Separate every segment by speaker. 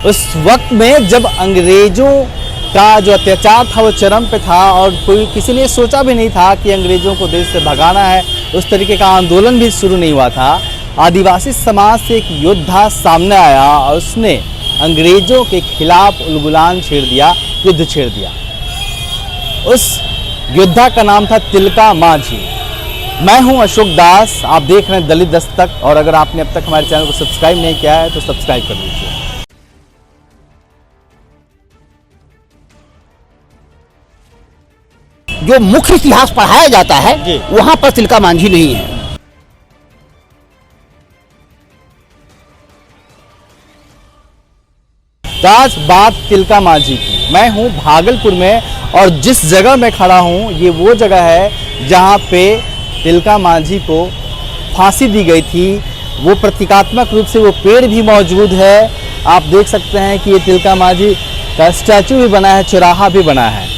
Speaker 1: उस वक्त में जब अंग्रेजों का जो अत्याचार था वो चरम पे था और कोई किसी ने सोचा भी नहीं था कि अंग्रेजों को देश से भगाना है, उस तरीके का आंदोलन भी शुरू नहीं हुआ था। आदिवासी समाज से एक योद्धा सामने आया और उसने अंग्रेजों के खिलाफ उलगुलान छेड़ दिया, युद्ध छेड़ दिया। उस योद्धा का नाम था तिलका मांझी। मैं हूं अशोक दास, आप देख रहे हैं दलित दस्तक, और अगर आपने अब तक हमारे चैनल को सब्सक्राइब नहीं किया है तो सब्सक्राइब कर लीजिए।
Speaker 2: जो मुख्य इतिहास पढ़ाया जाता है वहां पर तिलका मांझी नहीं है।
Speaker 1: आज बात तिलका मांझी की। मैं हूं भागलपुर में और जिस जगह मैं खड़ा हूं ये वो जगह है जहां पे तिलका मांझी को फांसी दी गई थी। वो प्रतीकात्मक रूप से वो पेड़ भी मौजूद है। आप देख सकते हैं कि ये तिलका मांझी का स्टैचू भी बना है, चौराहा भी बना है।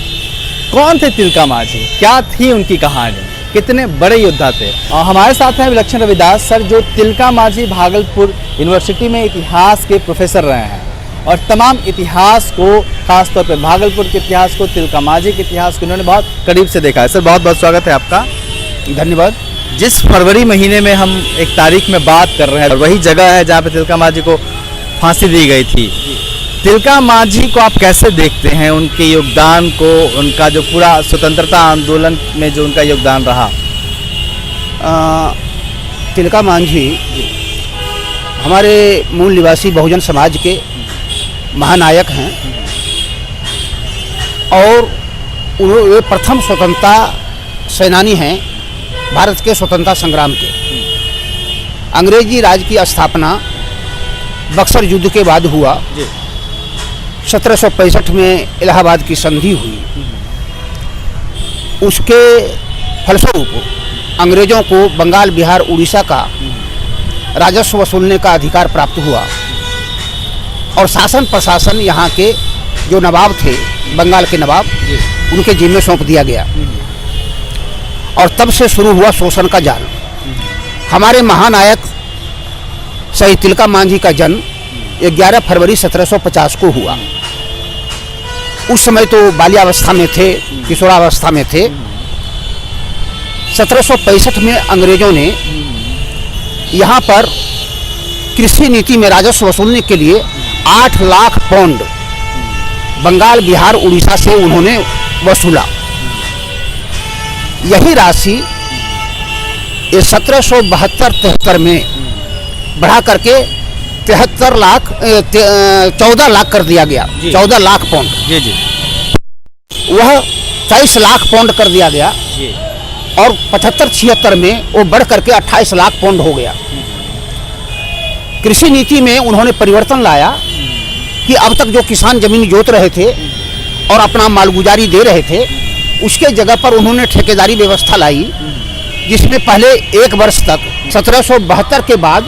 Speaker 1: कौन थे तिलका मांझी, क्या थी उनकी कहानी, कितने बड़े योद्धा थे? और हमारे साथ हैं विलक्षण रविदास सर, जो तिलका मांझी भागलपुर यूनिवर्सिटी में इतिहास के प्रोफेसर रहे हैं और तमाम इतिहास को, खासतौर पर भागलपुर के इतिहास को, तिलका मांझी के इतिहास को उन्होंने बहुत करीब से देखा है। सर बहुत बहुत स्वागत है आपका।
Speaker 2: धन्यवाद।
Speaker 1: जिस फरवरी महीने में हम एक तारीख में बात कर रहे हैं और वही जगह है जहाँ पे तिलका मांझी को फांसी दी गई थी। तिलका मांझी को आप कैसे देखते हैं, उनके योगदान को, उनका जो पूरा स्वतंत्रता आंदोलन में जो उनका योगदान रहा?
Speaker 2: तिलका मांझी हमारे मूल निवासी बहुजन समाज के महानायक हैं और वे प्रथम स्वतंत्रता सेनानी हैं भारत के स्वतंत्रता संग्राम के। अंग्रेजी राज की स्थापना बक्सर युद्ध के बाद हुआ। 1765 में इलाहाबाद की संधि हुई। उसके फलस्वरूप अंग्रेजों को बंगाल, बिहार, उड़ीसा का राजस्व वसूलने का अधिकार प्राप्त हुआ और शासन प्रशासन यहाँ के जो नवाब थे, बंगाल के नवाब, उनके जिम्मे सौंप दिया गया और तब से शुरू हुआ शोषण का जाल। हमारे महानायक शहीद तिलका मांझी का जन्म 11 फरवरी 1750 को हुआ। उस समय तो बाल्यावस्था में थे, किशोरावस्था में थे। 1765 में अंग्रेजों ने यहाँ पर कृषि नीति में राजस्व वसूलने के लिए 8 लाख पाउंड बंगाल, बिहार, उड़ीसा से उन्होंने वसूला। यही राशि 1772-73 में बढ़ा करके 14 लाख कर दिया गया। 14 लाख पाउंड, वह 23 लाख पाउंड कर दिया गया और 75-76 में वो बढ़ करके 28 लाख पाउंड हो गया। कृषि नीति में उन्होंने परिवर्तन लाया कि अब तक जो किसान जमीन जोत रहे थे और अपना मालगुजारी दे रहे थे, उसके जगह पर उन्होंने ठेकेदारी व्यवस्था लाई, जिसमें पहले 1 वर्ष तक 1772 के बाद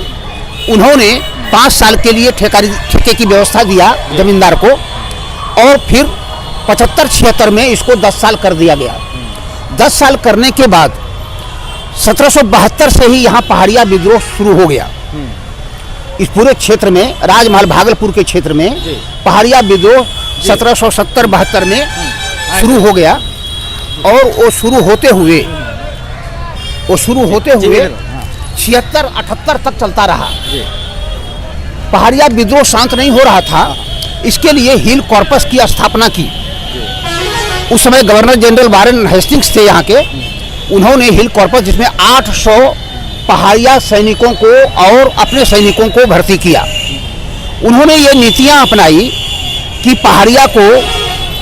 Speaker 2: उन्होंने 5 साल के लिए ठेके की व्यवस्था दिया जमींदार को और फिर 75-76 में इसको 10 साल कर दिया गया। 10 साल करने के बाद 1772 से ही यहाँ पहाड़िया विद्रोह शुरू हो गया। इस पूरे क्षेत्र में, राजमहल भागलपुर के क्षेत्र में पहाड़िया विद्रोह 1770-72 में शुरू हो गया और वो शुरू होते हुए 76-78 तक चलता रहा। पहाड़िया विद्रोह शांत नहीं हो रहा था, इसके लिए हिल कॉर्पस की स्थापना की। उस समय गवर्नर जनरल वारेन हेस्टिंग्स थे यहाँ के। उन्होंने हिल कॉर्पस, जिसमें 800 पहाड़िया सैनिकों को और अपने सैनिकों को भर्ती किया। उन्होंने ये नीतियाँ अपनाई कि पहाड़िया को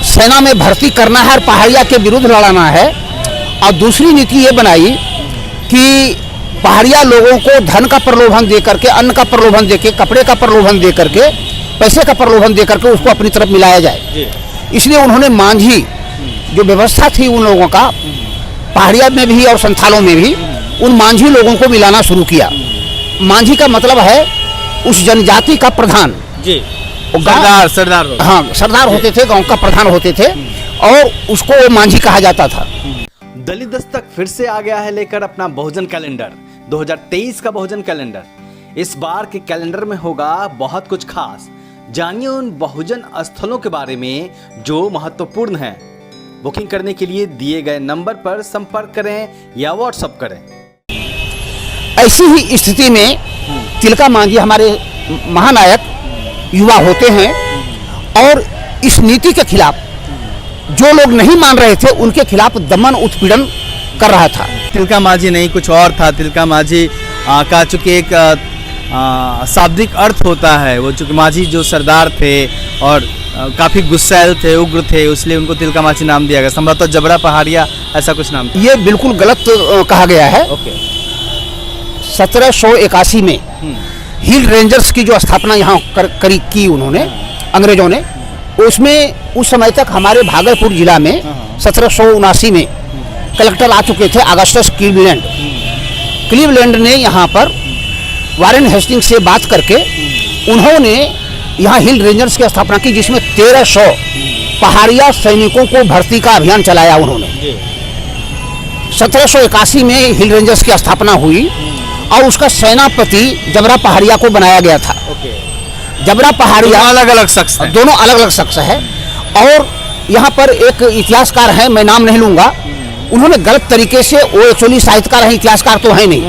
Speaker 2: सेना में भर्ती करना है और पहाड़िया के विरुद्ध लड़ाना है। और दूसरी नीति ये बनाई कि पहाड़िया लोगों को धन का प्रलोभन दे करके, अन्न का प्रलोभन दे के, कपड़े का प्रलोभन दे करके, पैसे का प्रलोभन दे करके उसको अपनी तरफ मिलाया जाए। इसलिए उन्होंने मांझी जो व्यवस्था थी उन लोगों का, पहाड़िया में भी और संथालों में भी, उन मांझी लोगों को मिलाना शुरू किया। मांझी का मतलब है उस जनजाति का प्रधान।
Speaker 1: सरदार
Speaker 2: हाँ, सरदार होते थे, गांव का प्रधान होते थे और उसको मांझी कहा जाता था।
Speaker 1: दलित दस्तक फिर से आ गया है लेकर अपना बहुजन कैलेंडर, 2023 का बहुजन कैलेंडर। इस बार के कैलेंडर में होगा बहुत कुछ खास। जानिए उन बहुजन स्थलों के बारे में जो महत्वपूर्ण हैं। बुकिंग करने के लिए दिए गए नंबर पर संपर्क करें या व्हाट्सएप करें।
Speaker 2: ऐसी ही स्थिति में तिलका मांझी हमारे महानायक युवा होते हैं और इस नीति के खिलाफ जो लोग नहीं मान रहे थे उनके खिलाफ दमन उत्पीड़न कर रहा था।
Speaker 1: तिलका मांझी नहीं कुछ और था। तिलका मांझी का चूंकि एक शाब्दिक अर्थ होता है, वो चूंकि मांझी जो सरदार थे और काफ़ी गुस्सैल थे, उग्र थे, इसलिए उनको तिलका मांझी नाम दिया गया। संभवतः जबरा पहाड़िया ऐसा कुछ नाम था।
Speaker 2: ये बिल्कुल गलत कहा गया है।
Speaker 1: ओके।
Speaker 2: 1781 में हिल रेंजर्स की जो स्थापना यहाँ की उन्होंने अंग्रेजों ने, उसमें उस समय तक हमारे भागलपुर जिला में 1779 में कलेक्टर आ चुके थे अगस्टस क्लीवलैंड। क्लीवलैंड ने यहाँ पर वारेन हेस्टिंग्स से बात करके उन्होंने यहाँ हिल रेंजर्स की स्थापना की, जिसमें 1300 पहाड़िया सैनिकों को भर्ती का अभियान चलाया उन्होंने। 1781 में हिल रेंजर्स की स्थापना हुई और उसका सेनापति जबरा पहाड़िया को बनाया गया था। जबरा पहाड़िया
Speaker 1: अलग अलग शख्स हैं।
Speaker 2: दोनों अलग अलग शख्स है। और यहाँ पर एक इतिहासकार है, मैं नाम नहीं लूँगा, उन्होंने गलत तरीके से, वो एक्चुअली साहित्यकार हैं, इतिहासकार तो है नहीं,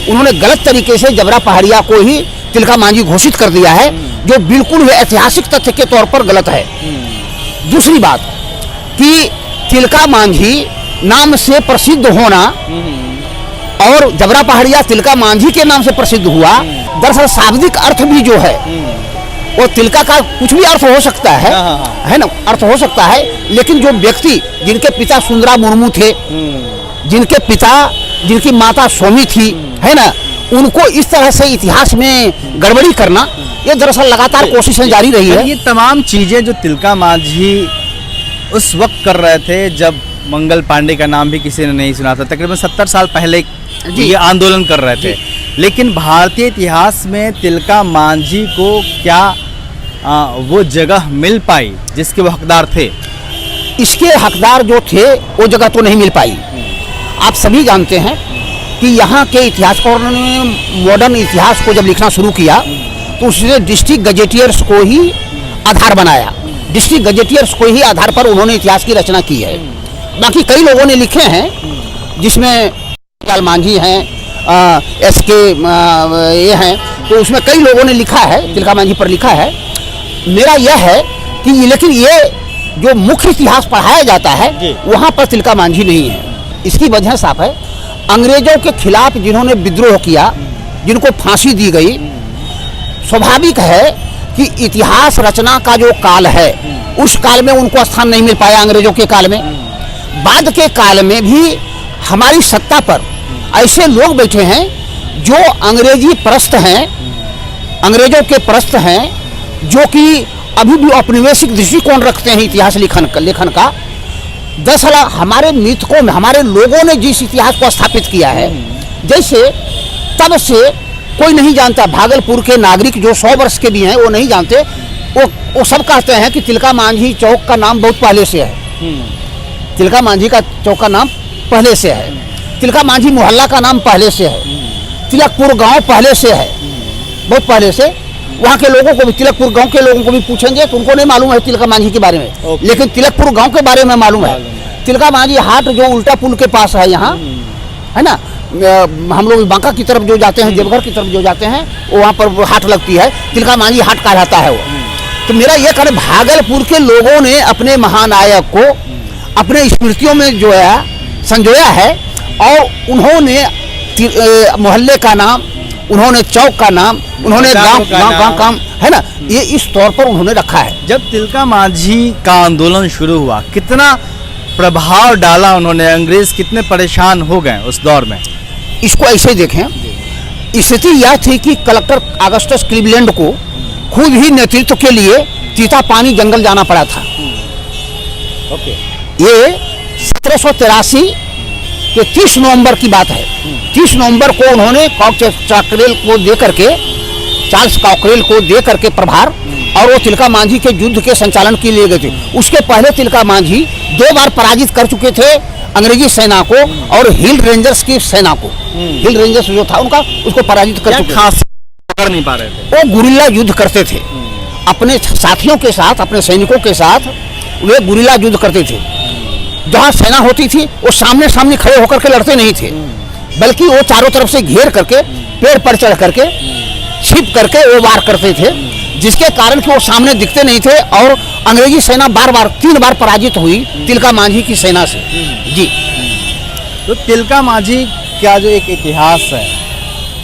Speaker 2: उन्होंने गलत तरीके से जबरा पहाड़िया को ही तिलका मांझी घोषित कर दिया है, जो बिल्कुल ही ऐतिहासिक तथ्य के तौर पर गलत है। दूसरी बात कि तिलका मांझी नाम से प्रसिद्ध होना और जबरा पहाड़िया तिलका मांझी के नाम से प्रसिद्ध हुआ, दरअसल शाब्दिक अर्थ भी जो है वो तिलका का कुछ भी अर्थ हो सकता है ना, अर्थ हो सकता है। लेकिन जो व्यक्ति जिनके पिता सुंदरा मुर्मू थे, जिनकी माता सोमी थी, है ना, उनको इस तरह से इतिहास में गड़बड़ी करना, ये दरअसल लगातार कोशिशें जारी रही है।
Speaker 1: ये तमाम चीजें जो तिलका मांझी उस वक्त कर रहे थे जब मंगल पांडे का नाम भी किसी ने नहीं सुना था, तकरीबन 70 साल पहले ये आंदोलन कर रहे थे। लेकिन भारतीय इतिहास में तिलका मांझी को क्या वो जगह मिल पाई जिसके वो हकदार थे?
Speaker 2: इसके हकदार जो थे वो जगह तो नहीं मिल पाई। आप सभी जानते हैं कि यहाँ के इतिहासकारों ने मॉडर्न इतिहास को जब लिखना शुरू किया तो उसने डिस्ट्रिक्ट गजेटियर्स को ही आधार बनाया। डिस्ट्रिक्ट गजेटियर्स को ही आधार पर उन्होंने इतिहास की रचना की है। बाकी कई लोगों ने लिखे हैं, जिसमें लाल मांझी हैं, SK ये हैं, तो उसमें कई लोगों ने लिखा है, तिलका मांझी पर लिखा है। मेरा यह है कि लेकिन ये जो मुख्य इतिहास पढ़ाया जाता है वहाँ पर तिलका मांझी नहीं है। इसकी वजह साफ है, अंग्रेजों के खिलाफ जिन्होंने विद्रोह किया, जिनको फांसी दी गई, स्वाभाविक है कि इतिहास रचना का जो काल है उस काल में उनको स्थान नहीं मिल पाया। अंग्रेजों के काल में, बाद के काल में भी हमारी सत्ता पर ऐसे लोग बैठे हैं जो अंग्रेजी परस्त हैं, अंग्रेजों के परस्त हैं, जो कि अभी भी औपनिवेशिक दृष्टिकोण रखते हैं इतिहास लेखन का। दरअसल हमारे मिथकों में हमारे लोगों ने जिस इतिहास को स्थापित किया है, जैसे तब से कोई नहीं जानता, भागलपुर के नागरिक जो 100 वर्ष के भी हैं वो नहीं जानते, वो सब कहते हैं कि तिलका मांझी चौक का नाम बहुत पहले से है। तिलका मांझी का चौक का नाम पहले से है, तिलका मांझी मोहल्ला का नाम पहले से है, तिलकपुर गांव पहले से है, बहुत पहले से। वहाँ के लोगों को भी, तिलकपुर गांव के लोगों को भी पूछेंगे तो उनको नहीं मालूम है तिलका मांझी के बारे में, लेकिन तिलकपुर गांव के बारे में मालूम है। तिलका मांझी हाट जो उल्टा पुल के पास है यहाँ, है ना, हम लोग बांका की तरफ जो जाते हैं, देवघर की तरफ जो जाते हैं, वो वहाँ पर हाट लगती है, तिलका मांझी हाट कहलाता है वो। तो मेरा ये कहना, भागलपुर के लोगों ने अपने महानायक को अपने स्मृतियों में जो है संजोया है और उन्होंने मोहल्ले का नाम, उन्होंने चौक का नाम, उन्होंने गांव का है ना, ये इस तौर पर उन्होंने रखा है।
Speaker 1: जब तिलका मांझी का आंदोलन शुरू हुआ, कितना प्रभाव डाला उन्होंने, अंग्रेज कितने परेशान हो गए उस दौर में?
Speaker 2: इसको ऐसे देखें, स्थिति यह थी कि कलेक्टर अगस्टस क्लीवलैंड को खुद ही नेतृत्व के लिए तीतापानी जंगल जाना पड़ा था। ये 1783 के 30 नवंबर की बात है। 30 नवंबर को उन्होंने चार्ल्स कॉकरेल को दे करके प्रभार, और वो तिलका मांझी के युद्ध के संचालन के लिए गए थे। उसके पहले तिलका मांझी 2 बार पराजित कर चुके थे अंग्रेजी सेना को और हिल रेंजर्स की सेना को। हिल रेंजर्स जो था उनका, उसको पराजित कर चुके
Speaker 1: नहीं पा रहे थे।
Speaker 2: वो गुरिल्ला युद्ध करते थे अपने साथियों के साथ, अपने सैनिकों के साथ वे गुरिल्ला युद्ध करते थे। जहाँ सेना होती थी वो सामने सामने खड़े होकर के लड़ते नहीं थे, बल्कि वो चारों तरफ से घेर करके पेड़ पर चढ़ करके छिप करके वो वार करते थे, जिसके कारण कि वो सामने दिखते नहीं थे और अंग्रेजी सेना बार बार 3 बार पराजित हुई तिलका मांझी की सेना से। जी।
Speaker 1: तो तिलका मांझी का जो एक इतिहास है,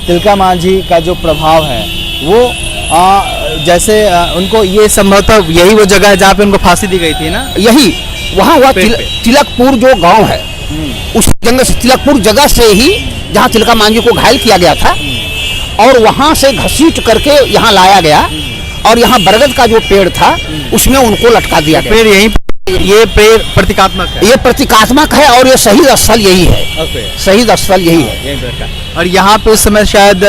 Speaker 1: तिलका मांझी का जो प्रभाव है वो जैसे उनको ये संभवतः यही वो जगह है जहाँ पे उनको फांसी दी गई थी ना?
Speaker 2: यही वहाँ हुआ तिलकपुर जो गांव है, उस जंगल से, तिलकपुर जगह से ही जहाँ तिलका मांझी को घायल किया गया था और वहाँ से घसीट करके यहाँ लाया गया और यहाँ बरगद का जो पेड़ था उसमें उनको लटका दिया गया।
Speaker 1: पेड़ यही, ये पेड़ प्रतीकात्मक है?
Speaker 2: ये प्रतीकात्मक है और ये शहीद स्थल यही है। शहीद स्थल यही है।
Speaker 1: और यहाँ पे उस समय शायद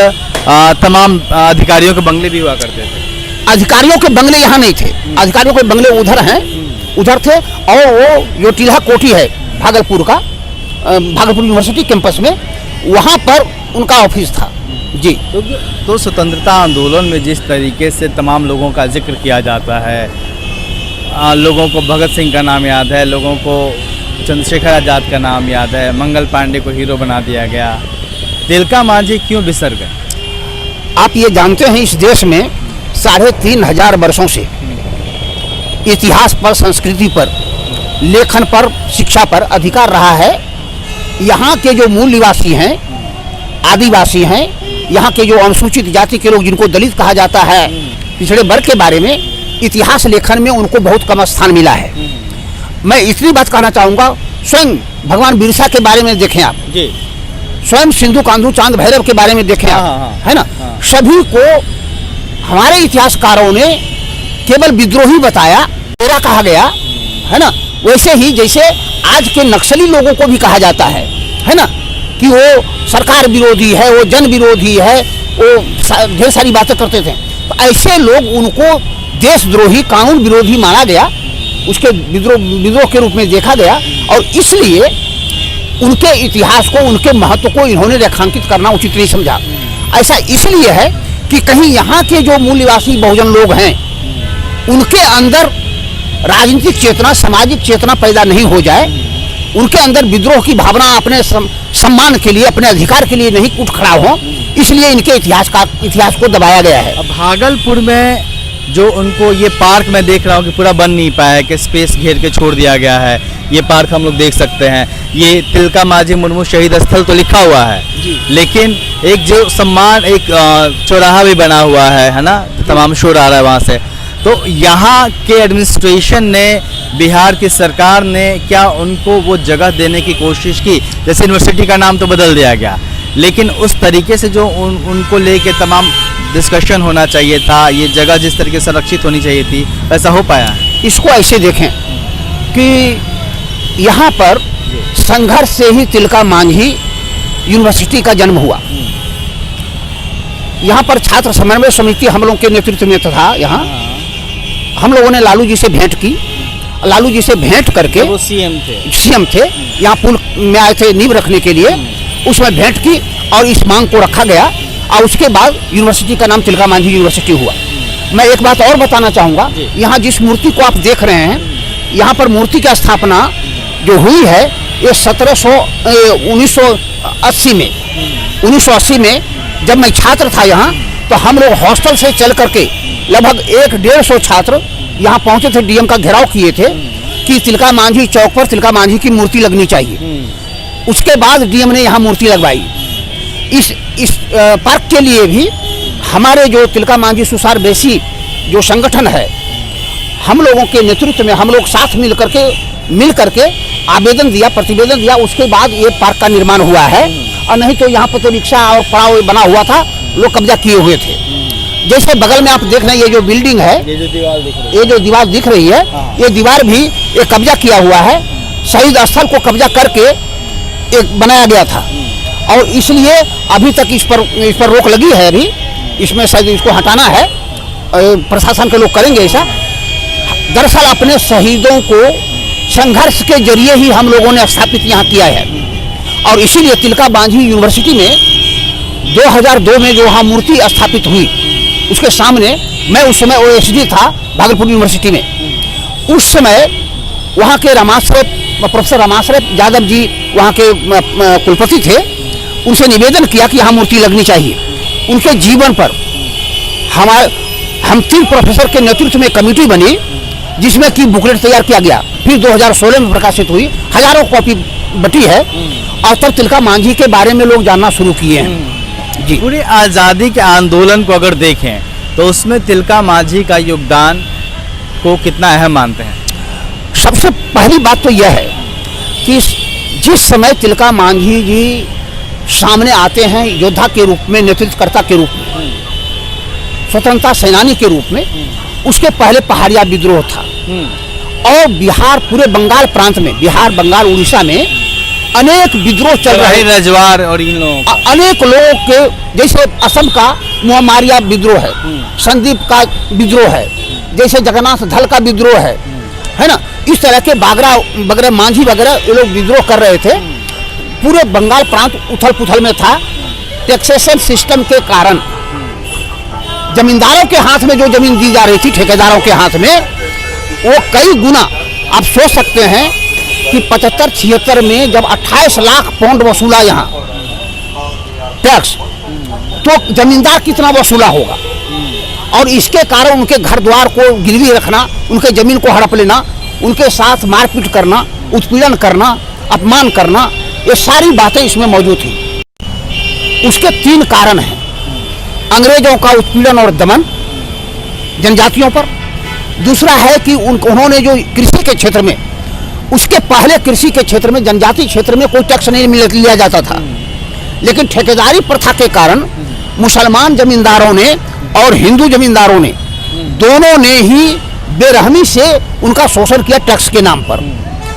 Speaker 1: तमाम अधिकारियों के बंगले भी हुआ करते थे?
Speaker 2: अधिकारियों के बंगले यहाँ नहीं थे, अधिकारियों के बंगले उधर हैं, उधर थे। और वो जो टीला कोठी है भागलपुर का, भागलपुर यूनिवर्सिटी कैंपस में, वहाँ पर उनका ऑफिस था। जी।
Speaker 1: तो स्वतंत्रता आंदोलन में जिस तरीके से तमाम लोगों का जिक्र किया जाता है, लोगों को भगत सिंह का नाम याद है, लोगों को चंद्रशेखर आज़ाद का नाम याद है, मंगल पांडे को हीरो बना दिया गया, तिलका मांझी क्यों बिसर गए?
Speaker 2: आप ये जानते हैं इस देश में 3500 वर्षों से इतिहास पर, संस्कृति पर, लेखन पर, शिक्षा पर अधिकार रहा है। यहाँ के जो मूल निवासी हैं, आदिवासी हैं, यहाँ के जो अनुसूचित जाति के लोग जिनको दलित कहा जाता है, पिछड़े वर्ग के बारे में इतिहास लेखन में उनको बहुत कम स्थान मिला है। मैं इतनी बात कहना चाहूँगा, स्वयं भगवान बिरसा के बारे में देखें आप जी, स्वयं सिंधु कांधु चांद भैरव के बारे में देखें आप, है ना? सभी को हमारे इतिहासकारों ने केवल विद्रोही बताया, तेरा कहा गया, है ना? वैसे ही जैसे आज के नक्सली लोगों को भी कहा जाता है ना, कि वो सरकार विरोधी है, वो जन विरोधी है, वो ढेर सारी बातें करते थे। तो ऐसे लोग, उनको देशद्रोही, कानून विरोधी माना गया, उसके विद्रोह के रूप में देखा गया और इसलिए उनके इतिहास को, उनके महत्व को इन्होंने रेखांकित करना उचित नहीं समझा। ऐसा इसलिए है कि कहीं यहाँ के जो मूल निवासी बहुजन लोग हैं उनके अंदर राजनीतिक चेतना, सामाजिक चेतना पैदा नहीं हो जाए, उनके अंदर विद्रोह की भावना अपने सम्मान के लिए, अपने अधिकार के लिए नहीं उठ खड़ा हो, इसलिए इनके इतिहास को दबाया गया है।
Speaker 1: अब भागलपुर में जो उनको ये पार्क मैं देख रहा हूँ कि पूरा बन नहीं पाया है, कि स्पेस घेर के छोड़ दिया गया है, ये पार्क हम लोग देख सकते हैं। ये तिलका मांझी मुर्मू शहीद स्थल तो लिखा हुआ है, लेकिन एक जो सम्मान, एक चौराहा भी बना हुआ है ना, तमाम शोर आ रहा है वहाँ से। तो यहाँ के एडमिनिस्ट्रेशन ने, बिहार की सरकार ने क्या उनको वो जगह देने की कोशिश की? जैसे यूनिवर्सिटी का नाम तो बदल दिया गया, लेकिन उस तरीके से जो उनको लेके तमाम डिस्कशन होना चाहिए था, ये जगह जिस तरीके से संरक्षित होनी चाहिए थी, वैसा हो पाया?
Speaker 2: इसको ऐसे देखें कि यहाँ पर संघर्ष से ही तिलका मांझी यूनिवर्सिटी का जन्म हुआ। यहाँ पर छात्र समन्वय समिति हम लोगों के नेतृत्व में था। यहाँ हम लोगों ने लालू जी से भेंट की, लालू जी से भेंट करके,
Speaker 1: वो सीएम थे,
Speaker 2: यहाँ पुल में आए थे नींव रखने के लिए, उसमें भेंट की और इस मांग को रखा गया और उसके बाद यूनिवर्सिटी का नाम तिलका मांझी यूनिवर्सिटी हुआ। मैं एक बात और बताना चाहूँगा, यहाँ जिस मूर्ति को आप देख रहे हैं, यहाँ पर मूर्ति की स्थापना जो हुई है ये 1980 में जब मैं छात्र था यहाँ, तो हम लोग हॉस्टल से चल करके लगभग 150 छात्र यहाँ पहुँचे थे, डीएम का घेराव किए थे कि तिलका मांझी चौक पर तिलका मांझी की मूर्ति लगनी चाहिए। उसके बाद डीएम ने यहाँ मूर्ति लगवाई। इस पार्क के लिए भी हमारे जो तिलका मांझी सुसार बेसी जो संगठन है, हम लोगों के नेतृत्व में हम लोग साथ मिल करके आवेदन दिया, प्रतिवेदन दिया, उसके बाद ये पार्क का निर्माण हुआ है। और नहीं तो यहाँ पर तो रिक्शा और पड़ाव बना हुआ था, लोग कब्जा किए हुए थे। जैसे बगल में आप देख रहे हैं ये जो बिल्डिंग है, ये जो दीवार दिख रही है, ये दीवार भी एक कब्जा किया हुआ है, शहीद स्थल को कब्जा करके एक बनाया गया था और इसलिए अभी तक इस पर रोक लगी है। अभी इसमें शायद इसको हटाना है, प्रशासन के लोग करेंगे ऐसा। दरअसल अपने शहीदों को संघर्ष के जरिए ही हम लोगों ने स्थापित यहाँ किया है और इसीलिए तिलका मांझी यूनिवर्सिटी में 2002 में जो वहाँ मूर्ति स्थापित हुई, उसके सामने मैं उस समय OSD था भागलपुर यूनिवर्सिटी में। उस समय वहाँ के प्रोफेसर रमाश्रय यादव जी वहाँ के कुलपति थे। उनसे निवेदन किया कि यहाँ मूर्ति लगनी चाहिए। उनके जीवन पर हम 3 प्रोफेसर के नेतृत्व में कमेटी बनी, जिसमें कि बुकलेट तैयार किया गया। फिर 2016 में प्रकाशित हुई, हजारों कॉपी बटी है और तब तिलका मांझी के बारे में लोग जानना शुरू किए हैं। जी,
Speaker 1: पूरी आज़ादी के आंदोलन को अगर देखें तो उसमें तिलका मांझी का योगदान को कितना अहम मानते हैं?
Speaker 2: सबसे पहली बात तो यह है कि जिस समय तिलका मांझी जी सामने आते हैं योद्धा के रूप में, नेतृत्वकर्ता के रूप में, स्वतंत्रता सेनानी के रूप में, उसके पहले पहाड़िया विद्रोह था और बिहार, पूरे बंगाल प्रांत में, बिहार, बंगाल, उड़ीसा में अनेक विद्रोह चल रहे हैं।
Speaker 1: रजवार और इन लोगों
Speaker 2: अनेक लोगों के, जैसे असम का मुहमारिया विद्रोह है, संदीप का विद्रोह है, जैसे जगन्नाथ धल का विद्रोह है ना। इस तरह के बागरा वगैरह, मांझी वगैरह ये लोग विद्रोह कर रहे थे। पूरे बंगाल प्रांत उथल पुथल में था। टैक्सेशन सिस्टम के कारण जमींदारों के हाथ में जो जमीन दी जा रही थी, ठेकेदारों के हाथ में, वो कई गुना, आप सोच सकते हैं कि 75-76 में जब 28 लाख पाउंड वसूला यहाँ टैक्स, तो जमींदार कितना वसूला होगा। और इसके कारण उनके घर द्वार को गिरवी रखना, उनके जमीन को हड़प लेना, उनके साथ मारपीट करना, उत्पीड़न करना, अपमान करना, ये सारी बातें इसमें मौजूद थी। उसके 3 कारण हैं। अंग्रेजों का उत्पीड़न और दमन जनजातियों पर। दूसरा है कि उन्होंने जो कृषि के क्षेत्र में, उसके पहले कृषि के क्षेत्र में, जनजाति क्षेत्र में कोई टैक्स नहीं लिया जाता था, लेकिन ठेकेदारी प्रथा के कारण मुसलमान जमींदारों ने और हिंदू जमींदारों ने, दोनों ने ही बेरहमी से उनका शोषण किया टैक्स के नाम पर।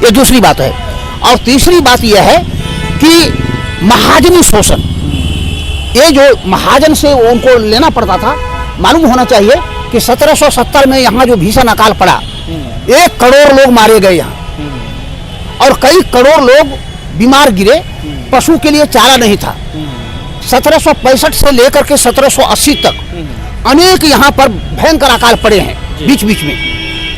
Speaker 2: ये दूसरी बात है। और तीसरी बात यह है कि महाजनी शोषण, ये जो महाजन से उनको लेना पड़ता था। मालूम होना चाहिए कि 1770 में यहाँ जो भीषण अकाल पड़ा, 1 करोड़ लोग मारे गए यहाँ और कई करोड़ लोग बीमार गिरे। पशु के लिए चारा नहीं था। 1765 से लेकर के 1780 तक अनेक यहाँ पर भयंकर अकाल पड़े हैं बीच बीच में,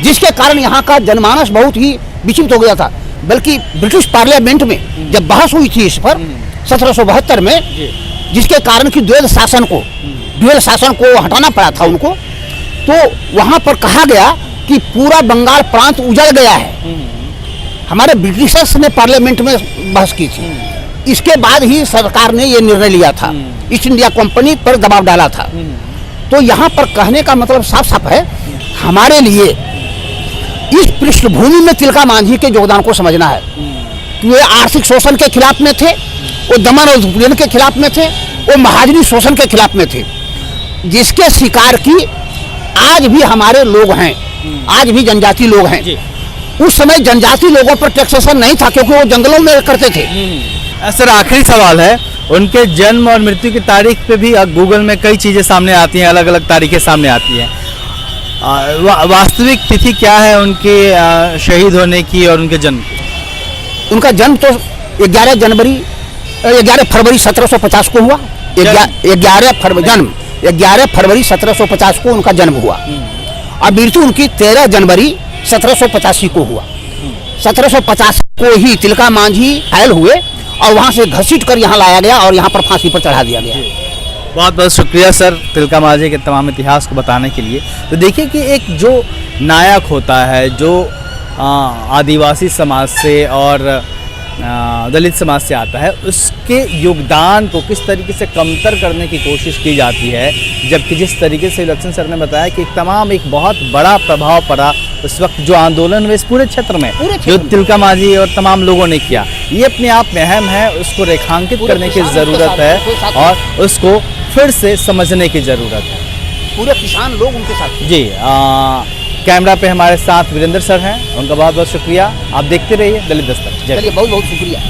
Speaker 2: जिसके कारण यहाँ का जनमानस बहुत ही विचलित हो गया था। बल्कि ब्रिटिश पार्लियामेंट में जब बहस हुई थी इस पर 1772 में, जिसके कारण कि ड्यूअल शासन को हटाना पड़ा था उनको, तो वहाँ पर कहा गया कि पूरा बंगाल प्रांत उजड़ गया है। हमारे ब्रिटिशर्स ने पार्लियामेंट में बहस की थी। इसके बाद ही सरकार ने ये निर्णय लिया था, ईस्ट इंडिया कंपनी पर दबाव डाला था। तो यहाँ पर कहने का मतलब साफ साफ है, हमारे लिए इस पृष्ठभूमि में तिलका मांझी के योगदान को समझना है कि वे आर्थिक शोषण के खिलाफ में थे, वो दमन और उत्पीड़न के खिलाफ में थे, वो महाजनी शोषण के खिलाफ में थे, जिसके शिकार की आज भी हमारे लोग हैं, आज भी जनजाति लोग हैं। उस समय जनजाति लोगों पर टैक्सेशन नहीं था क्योंकि वो जंगलों में करते थे।
Speaker 1: सर, आखिरी सवाल है, उनके जन्म और मृत्यु की तारीख पे भी गूगल में कई चीज़ें सामने आती हैं, अलग अलग तारीखें सामने आती हैं। वास्तविक तिथि क्या है उनके शहीद होने की और उनके जन्म की?
Speaker 2: उनका जन्म तो 11 फरवरी 1750 को हुआ। 11 फरवरी 1750 को उनका जन्म हुआ और मृत्यु उनकी 13 जनवरी 1785 को हुआ। 1750 को ही तिलका मांझी घायल हुए और वहाँ से घसीट कर यहाँ लाया गया और यहाँ पर फांसी पर चढ़ा दिया गया।
Speaker 1: बहुत बहुत शुक्रिया सर, तिलका मांझी के तमाम इतिहास को बताने के लिए। तो देखिए कि एक जो नायक होता है, जो आदिवासी समाज से और दलित समाज से आता है, उसके योगदान को किस तरीके से कमतर करने की कोशिश की जाती है, जबकि जिस तरीके से लक्ष्मण सर ने बताया कि एक बहुत बड़ा प्रभाव पड़ा उस वक्त जो आंदोलन हुए इस पूरे क्षेत्र में, जो तिलका मांझी और तमाम लोगों ने किया, ये अपने आप में अहम है। उसको रेखांकित करने की ज़रूरत है और उसको फिर से समझने की ज़रूरत है।
Speaker 2: पूरे किसान लोग उनके साथ।
Speaker 1: जी, कैमरा पे हमारे साथ वीरेंद्र सर हैं, उनका बहुत बहुत शुक्रिया। आप देखते रहिए दलित दस्तक।
Speaker 2: चलिए, बहुत बहुत शुक्रिया।